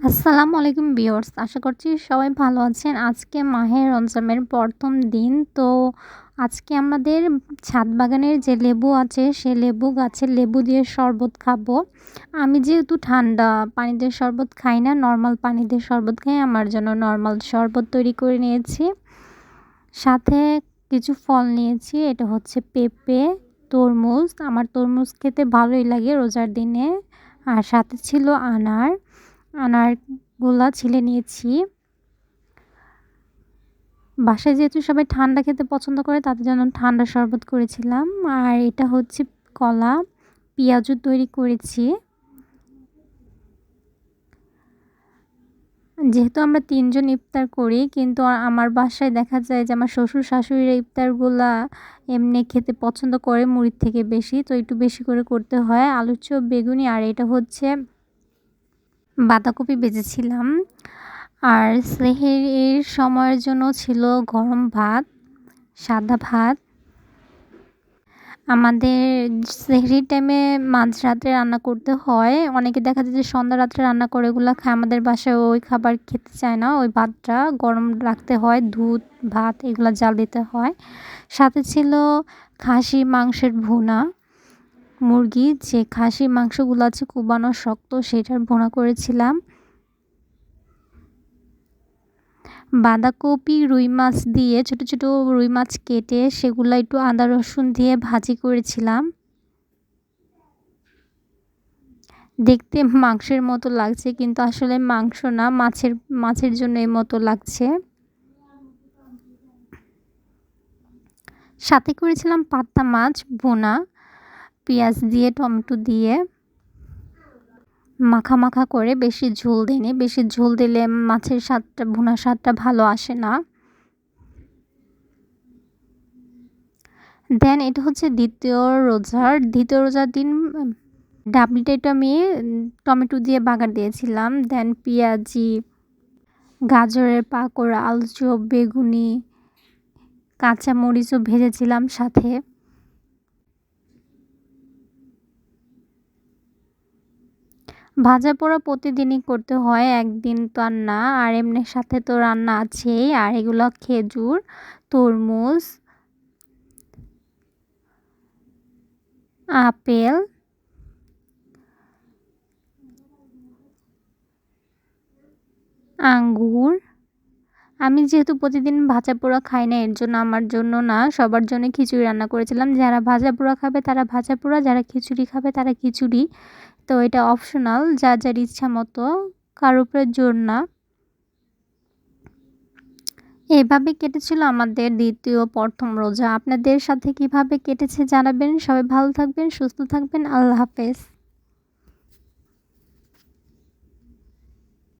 আসসালামু আলাইকুম ভিউয়ার্স, আশা করছি সবাই ভালো আছেন। আজকে মাহে রমজানের প্রথম দিন। তো আজকে আমাদের ছাদ বাগানের যে লেবু আছে সে লেবু গাছের লেবু দিয়ে শরবত খাবো। আমি যেহেতু ঠান্ডা পানি দিয়ে শরবত খাই না, নর্মাল পানি দিয়ে শরবত খাই, আমার জন্য নর্মাল শরবত তৈরি করে নিয়েছি। সাথে কিছু ফল নিয়েছি, এটা হচ্ছে পেঁপে, তরমুজ। আমার তরমুজ খেতে ভালোই লাগে রোজার দিনে। আর সাথে ছিল আনারগুলা ছিলে নিয়েছি। বাসায় যেহেতু সবাই ঠান্ডা খেতে পছন্দ করে তাদের জন্য ঠান্ডা শরবত করেছিলাম। আর এটা হচ্ছে কলা, পেঁয়াজু তৈরি করেছি। যেহেতু আমরা ৩ জন ইফতার করি, কিন্তু আমার বাসায় দেখা যায় যে আমার শ্বশুর শাশুড়িরা ইফতারগুলা এমনি খেতে পছন্দ করে মুড়ির থেকে বেশি। তো একটু বেশি করে করতে হয়। আলুর চপ, বেগুনি আর এটা হচ্ছে বাঁধাকপি ভেজেছিলাম। আর সেহরির সময়ের জন্য ছিল গরম ভাত, সাদা ভাত। আমাদের সেহরির টাইমে মাঝরাতে রান্না করতে হয়। অনেকে দেখা যায় যে সন্ধ্যা রাত্রে রান্না করে ওগুলা খায়। আমাদের বাসায় ওই খাবার খেতে চায় না। ওই ভাতটা গরম রাখতে হয়, দুধ, ভাত এগুলা জ্বাল দিতে হয়। সাথে ছিল খাসি মাংসের ভুনা, মুরগি যে খাসি মাংসগুলো আছে কোবানো শক্ত সেটার ভুনা করেছিলাম। বাঁধাকপি, রুই মাছ দিয়ে ছোট ছোট রুই মাছ কেটে সেগুলো একটু আদা রসুন দিয়ে ভাজি করেছিলাম। দেখতে মাংসের মতো লাগছে, কিন্তু আসলে মাংস না, মাছের জন্য এই মতো লাগছে। সাথে করেছিলাম পান্তা মাছ ভুনা, পেঁয়াজ দিয়ে টমেটো দিয়ে মাখা মাখা করে। বেশি ঝোল দিইনি, বেশি ঝোল দিলে মাছের স্বাদটা, ভুনার স্বাদটা ভালো আসে না। দেন এটা হচ্ছে দ্বিতীয় রোজার দিন ডাবলিটা একটু আমি টমেটো দিয়ে বাগার দিয়েছিলাম। দেন পেঁয়াজি, গাজরের পাকোড়া, আলুর চপ, বেগুনি, কাঁচা মরিচও ভেজেছিলাম সাথে। ভাজা পোড়া প্রতিদিনই করতে হয়, একদিন তো আর না। আর এমনি সাথে তো রান্না আছেই। আর এগুলো খেজুর, তরমুজ, আপেল, আঙ্গুর। আমি যেহেতু প্রতিদিন ভাজা পোড়া খাই না, এর জন্য আমার জন্য না, সবার জন্য খিচুড়ি রান্না করেছিলাম। যারা ভাজা পোড়া খাবে তারা ভাজা পোড়া, যারা খিচুড়ি খাবে তারা খিচুড়ি। তো এটা অপশনাল, যার যার ইচ্ছা মতো, কারোর উপরে জোর না। এভাবে কেটেছিল আমাদের প্রথম রোজা। আপনাদের সাথে কিভাবে কেটেছে জানাবেন। সবাই ভালো থাকবেন, সুস্থ থাকবেন। আল্লাহ হাফেজ।